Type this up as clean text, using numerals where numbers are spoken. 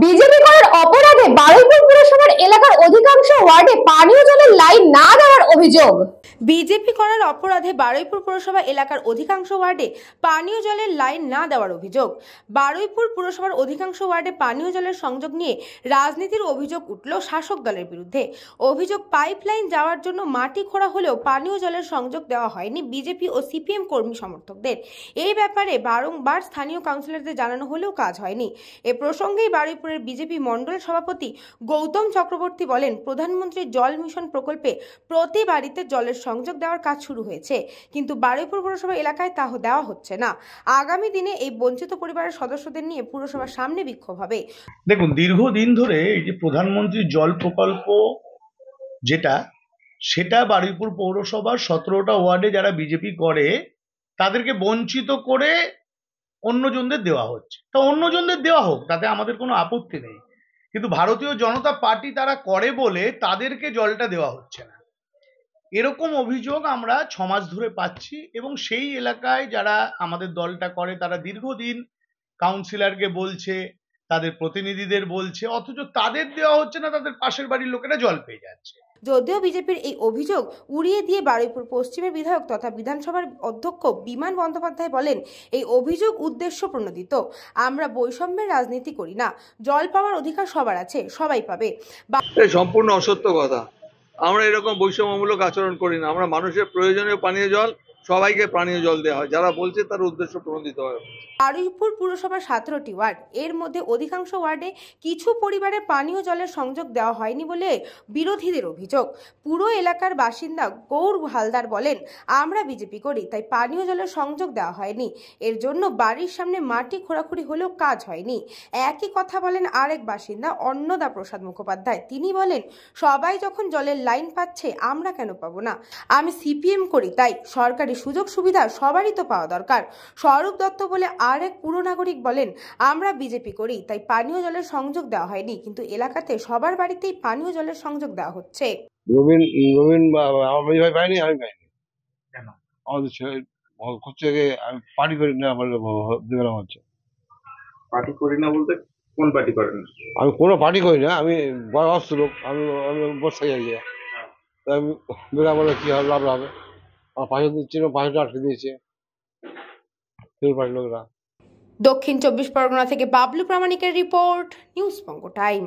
BJP করার অপরাধে বারুইপুর পুরসভার এলাকার অধিকাংশ ওয়ার্ডে পানীয় জলের লাইন না দেওয়ার অভিযোগ। বিজেপি করার অপরাধে বারুইপুর পুরসভা এলাকার অধিকাংশ ওয়ার্ডে পানীয় জলের লাইন না দেওয়ার অভিযোগ। বারুইপুর পুরসভার অধিকাংশ ওয়ার্ডে পানীয় জলের সংযোগ নিয়ে রাজনীতির অভিযোগ উঠল শাসক দলের বিরুদ্ধে। অভিযোগ, পাইপলাইন যাওয়ার জন্য মাটি খোঁড়া হলেও পানীয় জলের সংযোগ দেওয়া হয়নি বিজেপি ও সিপিএম কর্মী সমর্থকদের। এই ব্যাপারে বারংবার স্থানীয় কাউন্সিলরদের জানানো হলেও কাজ হয়নি। এ প্রসঙ্গেই বারুইপুরের বিজেপি মণ্ডল সভাপতি গৌতম চক্রবর্তী বলেন, প্রধানমন্ত্রী জল মিশন প্রকল্পে প্রতি বাড়িতে জলের সংযোগ দেওয়ার কাজ শুরু হয়েছে, কিন্তু বারুইপুর পুরসভা এলাকায় তা দেওয়া হচ্ছে না। আগামী দিনে এই বঞ্চিত পরিবারের সদস্যদের নিয়ে পুরসভার সামনে বিক্ষোভ হবে। দেখুন, দীর্ঘদিন ধরে এই যে প্রধানমন্ত্রী জল প্রকল্প সেটা বারুইপুর পৌরসভার 17টা ওয়ার্ডে যারা বিজেপি করে তাদেরকে বঞ্চিত করে অন্যজনদের দেওয়া হচ্ছে। তো অন্যজনদের দেওয়া হোক, তাতে আমাদের কোনো আপত্তি নেই, কিন্তু ভারতীয় জনতা পার্টি তারা করে বলে তাদেরকে জলটা দেওয়া হচ্ছে না, এরকম অভিযোগ আমরা 6 মাস ধরে পাচ্ছি। এবং সেই এলাকায় যারা আমাদের দলটা করে তারা দীর্ঘদিন কাউন্সিলরকে বলছে, তাদের প্রতিনিধিদের বলছে, অথচ তাদের দেওয়া হচ্ছে না, তাদের পাশের বাড়ির লোকেরা জল পেয়ে যাচ্ছে। যদিও বিজেপির এই অভিযোগ উড়িয়ে দিয়ে বারুইপুর পশ্চিমের বিধায়ক তথা বিধানসভার অধ্যক্ষ বিমান বন্দ্যোপাধ্যায় বলেন, এই অভিযোগ উদ্দেশ্য প্রণোদিত। আমরা বৈষম্যের রাজনীতি করি না, জল পাওয়ার অধিকার সবার আছে, সবাই পাবে। সম্পূর্ণ অসত্য কথা। আমরা এরকম বৈষম্যমূলক আচরণ করি না। আমরা মানুষের প্রয়োজনীয় পানীয় জল, সবাইকে পানীয় জল দেওয়া হয়। যারা বলছে তার উদ্দেশ্য প্রণোদিত হয়। বারুইপুর পুরসভার 17টি ওয়ার্ড, এর মধ্যে অধিকাংশ ওয়ার্ডে কিছু পরিবারে পানীয় জলের সংযোগ দেওয়া হয়নি বলে বিরোধীদের অভিযোগ। পুরো এলাকার বাসিন্দা গৌর হালদার বলেন, আমরা বিজেপি করি, তাই পানীয় জলের সংযোগ দেওয়া হয়নি। এর জন্য বাড়ির সামনে মাটি খোঁড়াখুড়ি হলেও কাজ হয়নি। একই কথা বলেন আরেক বাসিন্দা অন্নদা প্রসাদ মুখোপাধ্যায়। তিনি বলেন, সবাই যখন জলের লাইন পাচ্ছে, আমরা কেন পাবো না? আমি সিপিএম করি, তাই সরকারি সুযোগ সুবিধা সবারই তো পাওয়া দরকার। স্বরূপ দত্ত বলে আরেক পুরো নাগরিক বলেন, আমরা বিজেপি করি, তাই পানীয় জলের সংযোগ দেওয়া হয়নি, কিন্তু এলাকাতে সবার বাড়িতেই পানীয় জলের সংযোগ দেওয়া হচ্ছে। আমি পাইনি। কেন? আমাদের আমি পার্টি করি না, হচ্ছে পার্টি করি না বলতে কোন পার্টি করেন? আমি কোনো পার্টি করি না, আমি বয়স্ক লোক, আমি বসাই যাই। আমি বলে কি হবে, লাভ হবে? আমার পাশে দিচ্ছিল, পাশে আটকে দিয়েছে লোকরা। দক্ষিণ 24 পরগনা থেকে বাবলু প্রামাণিকের রিপোর্ট, নিউজ বঙ্গ টাইম।